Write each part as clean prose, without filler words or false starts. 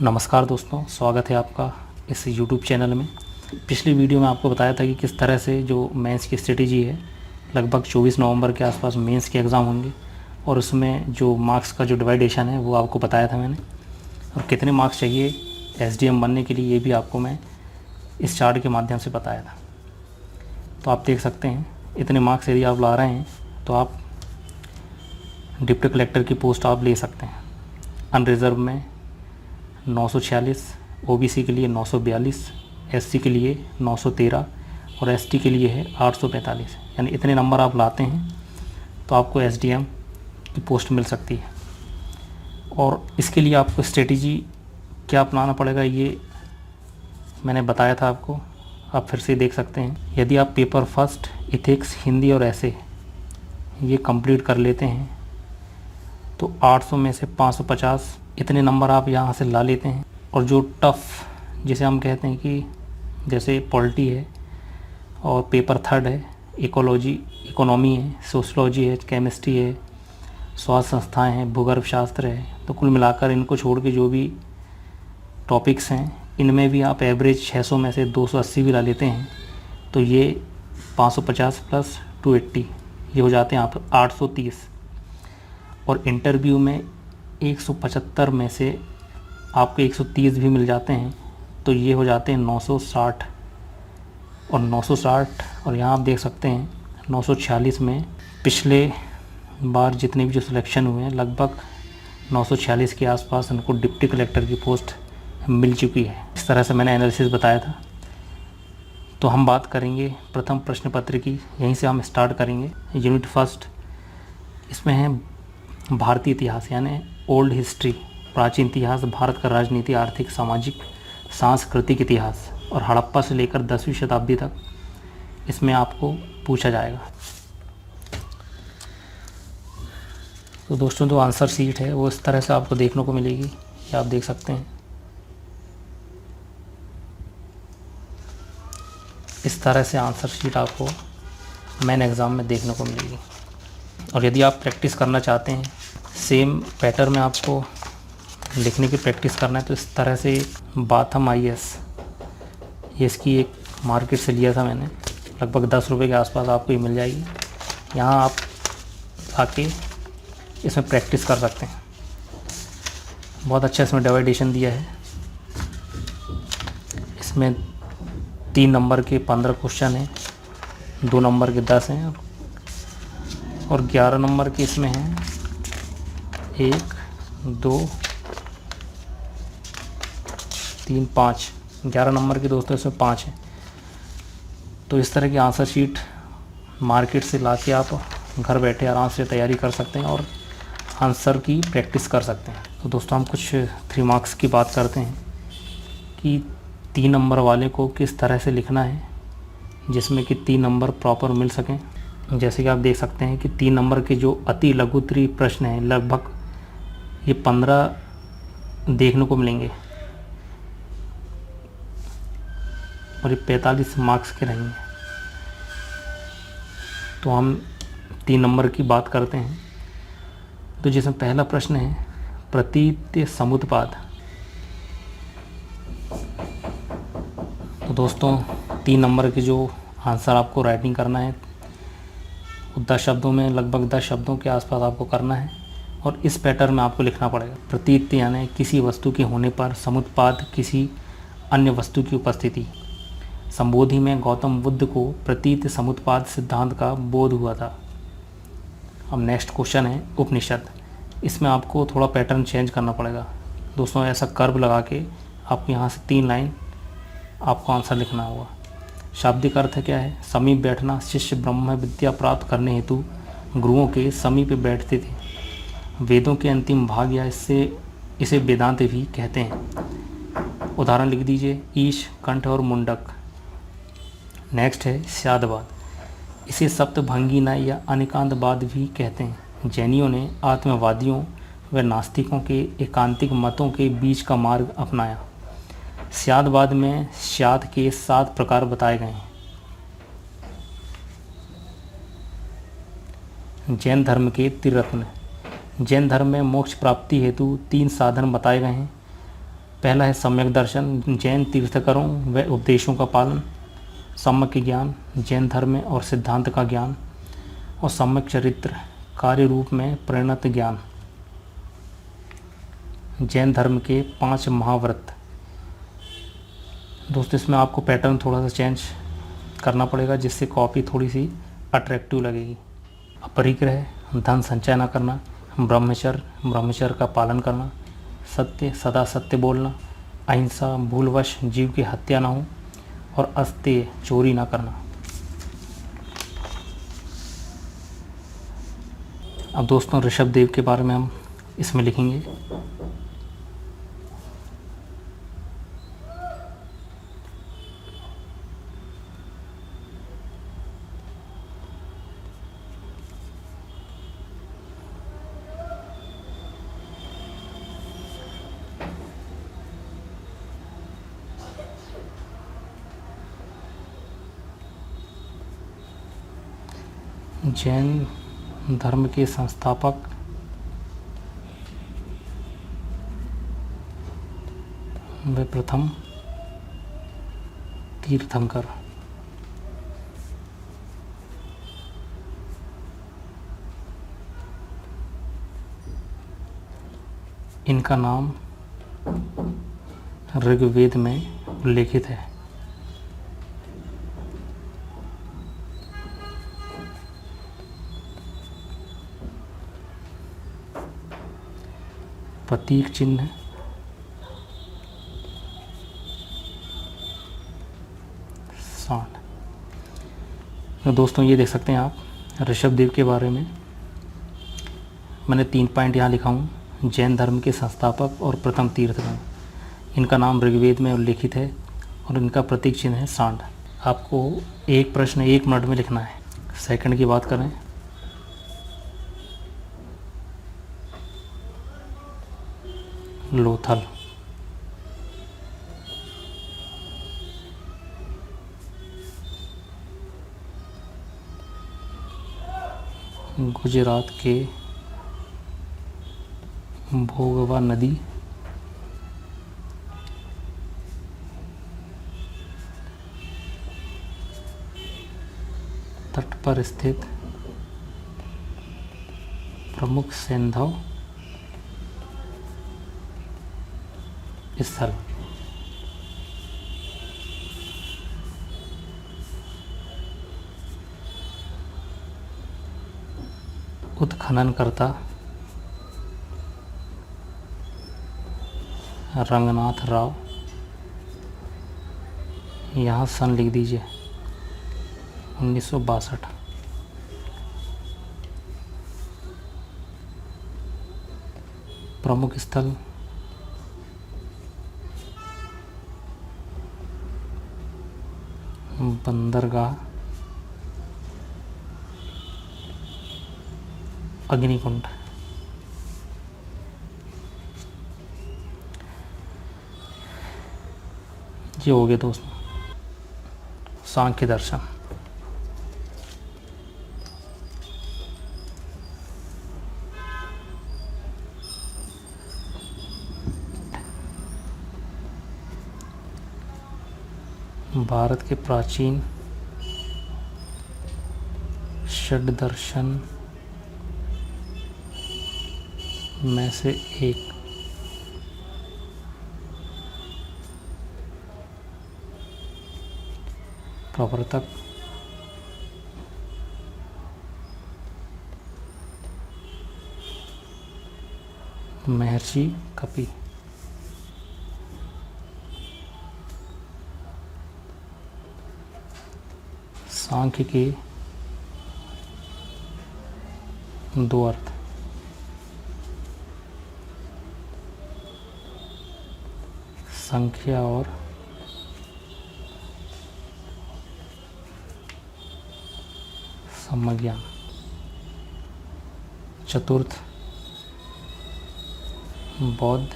नमस्कार दोस्तों, स्वागत है आपका इस YouTube चैनल में। पिछली वीडियो में आपको बताया था कि किस तरह से जो मेंस की स्ट्रेटेजी है, लगभग 24 नवंबर के आसपास मेंस के एग्ज़ाम होंगे और उसमें जो मार्क्स का जो डिवाइडेशन है वो आपको बताया था मैंने, और कितने मार्क्स चाहिए SDM बनने के लिए ये भी आपको मैं इस चार्ट के माध्यम से बताया था। तो आप देख सकते हैं इतने मार्क्स यदि आप ला रहे हैं तो आप डिप्टी कलेक्टर की पोस्ट आप ले सकते हैं। अनरिज़र्व में 946, OBC के लिए 942, SC के लिए 913 और ST के लिए है 845। यानी इतने नंबर आप लाते हैं तो आपको SDM की पोस्ट मिल सकती है। और इसके लिए आपको स्ट्रेटेजी क्या अपनाना पड़ेगा ये मैंने बताया था आपको, आप फिर से देख सकते हैं। यदि आप पेपर फर्स्ट, इथिक्स, हिंदी और ऐसे ये कंप्लीट कर लेते हैं तो 800 में से 550 इतने नंबर आप यहाँ से ला लेते हैं। और जो टफ़ जिसे हम कहते हैं कि जैसे पॉलिटी है और पेपर थर्ड है, इकोनॉमी है, सोशलॉजी है, केमिस्ट्री है, स्वास्थ्य संस्थाएं हैं, भूगर्भ शास्त्र है, तो कुल मिलाकर इनको छोड़ के जो भी टॉपिक्स हैं इनमें भी आप एवरेज 600 में से 280 भी ला लेते हैं तो ये 550 प्लस 280 ये हो जाते हैं आप 830। और इंटरव्यू में 175 में से आपको 130 भी मिल जाते हैं तो ये हो जाते हैं 960। और 960 और यहाँ आप देख सकते हैं 946 में पिछले बार जितने भी जो सिलेक्शन हुए हैं लगभग 946 के आसपास उनको डिप्टी कलेक्टर की पोस्ट मिल चुकी है। इस तरह से मैंने एनालिसिस बताया था। तो हम बात करेंगे प्रथम प्रश्न पत्र की, यहीं से हम स्टार्ट करेंगे। यूनिट फर्स्ट, इसमें है भारतीय इतिहास यानी ओल्ड हिस्ट्री, प्राचीन इतिहास, भारत का राजनीति, आर्थिक, सामाजिक, सांस्कृतिक इतिहास और हड़प्पा से लेकर 10वीं शताब्दी तक इसमें आपको पूछा जाएगा। तो दोस्तों जो आंसर शीट है वो इस तरह से आपको देखने को मिलेगी, ये आप देख सकते हैं। इस तरह से आंसर शीट आपको मेन एग्ज़ाम में देखने को मिलेगी। और यदि आप प्रैक्टिस करना चाहते हैं सेम पैटर्न में आपको लिखने की प्रैक्टिस करना है तो इस तरह से बाथम IAS, ये इसकी एक मार्केट से लिया था मैंने, लगभग 10 रुपये के आसपास आपको ये मिल जाएगी। यहाँ आप आके इसमें प्रैक्टिस कर सकते हैं। बहुत अच्छा इसमें डिवाइडेशन दिया है। इसमें 3 नंबर के 15 क्वेश्चन हैं, 2 नंबर के 10 हैं और 11 नंबर के इसमें हैं 1, 2, 3, 5। 11 नंबर के दोस्तों इसमें 5 हैं। तो इस तरह की आंसर शीट मार्केट से ला के आप घर बैठे आराम से तैयारी कर सकते हैं और आंसर की प्रैक्टिस कर सकते हैं। तो दोस्तों हम कुछ 3 मार्क्स की बात करते हैं कि 3 नंबर वाले को किस तरह से लिखना है जिसमें कि 3 नंबर प्रॉपर मिल सकें। जैसे कि आप देख सकते हैं कि 3 नंबर के जो अति लघुत्तरीय प्रश्न हैं लगभग ये 15 देखने को मिलेंगे और ये 45 मार्क्स के रहेंगे। तो हम 3 नंबर की बात करते हैं। तो जिसमें पहला प्रश्न है प्रतीत समुत्पाद। तो दोस्तों 3 नंबर के जो आंसर आपको राइटिंग करना है 10 शब्दों में, लगभग 10 शब्दों के आसपास आपको करना है और इस पैटर्न में आपको लिखना पड़ेगा। प्रतीत यानी किसी वस्तु के होने पर, समुत्पाद किसी अन्य वस्तु की उपस्थिति। संबोधि में गौतम बुद्ध को प्रतीत समुत्पाद सिद्धांत का बोध हुआ था। अब नेक्स्ट क्वेश्चन है उपनिषद। इसमें आपको थोड़ा पैटर्न चेंज करना पड़ेगा दोस्तों। ऐसा कर्व लगा के आपको यहाँ से 3 लाइन आपको आंसर लिखना होगा। शाब्दिक अर्थ क्या है? समीप बैठना। शिष्य ब्रह्म विद्या प्राप्त करने हेतु गुरुओं के समीप बैठते थे। वेदों के अंतिम भाग या इसे वेदांत भी कहते हैं। उदाहरण लिख दीजिए, ईश, कंठ और मुंडक। नेक्स्ट है स्यादवाद। इसे सप्तभंगीना या अनेकांतवाद भी कहते हैं। जैनियों ने आत्मवादियों व नास्तिकों के एकांतिक मतों के बीच का मार्ग अपनाया। स्यादवाद में स्याद के 7 प्रकार बताए गए हैं। जैन धर्म के त्रिरत्न। जैन धर्म में मोक्ष प्राप्ति हेतु 3 साधन बताए गए हैं। पहला है सम्यक दर्शन, जैन तीर्थंकरों व उपदेशों का पालन। सम्यक ज्ञान, जैन धर्म और सिद्धांत का ज्ञान। और सम्यक चरित्र, कार्य रूप में परिणत ज्ञान। जैन धर्म के 5 महाव्रत। दोस्तों इसमें आपको पैटर्न थोड़ा सा चेंज करना पड़ेगा जिससे कॉपी थोड़ी सी अट्रैक्टिव लगेगी। अपरिग्रह, धन संचय न करना। ब्रह्मचर्य का पालन करना। सत्य, सदा सत्य बोलना। अहिंसा, भूलवश जीव की हत्या ना हो। और अस्तेय, चोरी ना करना। अब दोस्तों ऋषभ देव के बारे में हम इसमें लिखेंगे। जैन धर्म के संस्थापक व प्रथम तीर्थंकर। इनका नाम ऋग्वेद में उल्लेखित है। प्रतीक चिन्ह सांड। तो दोस्तों ये देख सकते हैं आप ऋषभ देव के बारे में मैंने 3 पॉइंट यहाँ लिखा हूँ। जैन धर्म के संस्थापक और प्रथम तीर्थंकर। इनका नाम ऋग्वेद में उल्लेखित है और इनका प्रतीक चिन्ह है सांड। आपको एक प्रश्न 1 मिनट में लिखना है। सेकंड की बात करें लोथल। गुजरात के भोगवा नदी तट पर स्थित प्रमुख सैंधव स्थल। उत्खननकर्ता रंगनाथ राव। यहाँ सन लिख दीजिए 1962। प्रमुख स्थल बंदरगाह अग्निकुंड। ये हो गया दोस्तों सांख्य दर्शन। भारत के प्राचीन षड दर्शन में से एक प्रवर्तक महर्षि कपि। सांख्य के 2 अर्थ। संख्या और समज्ञान। चतुर्थ बौद्ध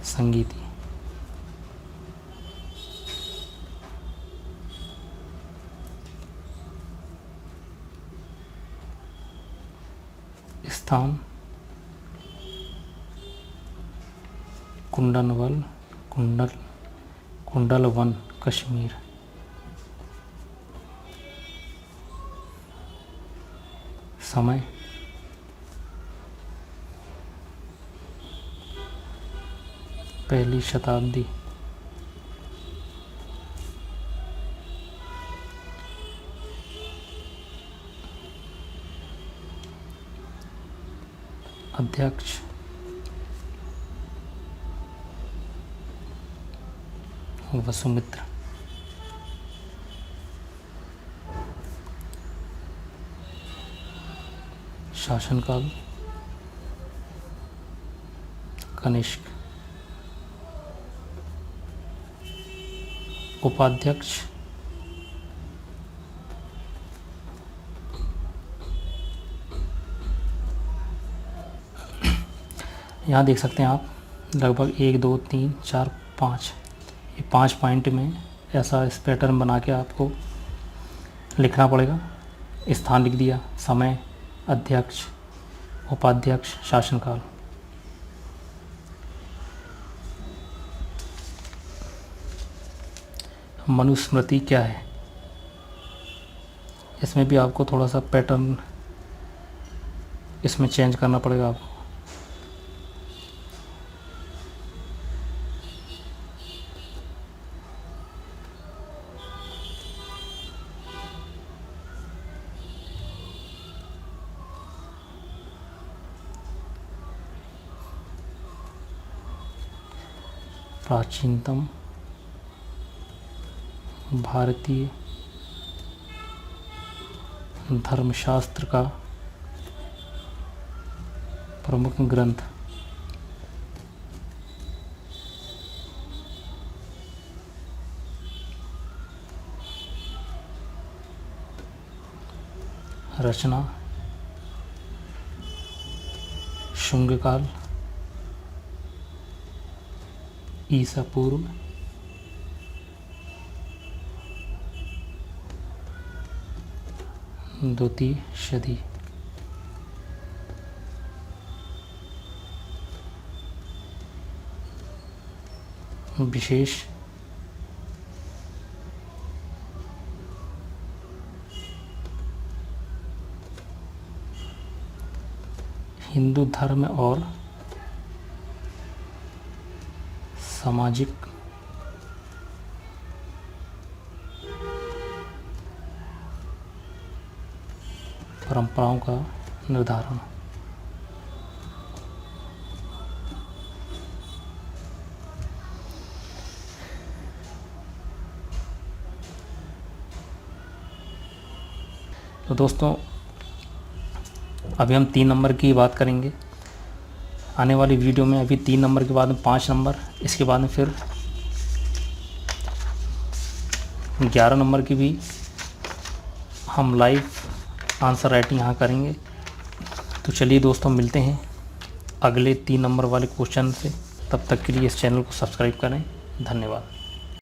संगीति। स्थान कुंडल वन कश्मीर। समय पहली शताब्दी। अध्यक्ष वसुमित्र। शासनकाल कनिष्क। उपाध्यक्ष यहाँ देख सकते हैं आप लगभग 1 2 3 4 5, ये 5 पॉइंट में ऐसा इस पैटर्न बना के आपको लिखना पड़ेगा। स्थान लिख दिया, समय, अध्यक्ष, उपाध्यक्ष, शासनकाल। मनुस्मृति क्या है, इसमें भी आपको थोड़ा सा पैटर्न इसमें चेंज करना पड़ेगा आपको। प्राचीनतम भारतीय धर्मशास्त्र का प्रमुख ग्रंथ। रचना शुंग काल, ईसा पूर्व 2वीं सदी। विशेष हिंदू धर्म और सामाजिक परंपराओं का निर्धारण। तो दोस्तों अभी हम 3 नंबर की बात करेंगे आने वाली वीडियो में। अभी 3 नंबर के बाद में 5 नंबर, इसके बाद में फिर 11 नंबर की भी हम लाइव आंसर राइटिंग यहाँ करेंगे। तो चलिए दोस्तों मिलते हैं अगले 3 नंबर वाले क्वेश्चन से। तब तक के लिए इस चैनल को सब्सक्राइब करें। धन्यवाद।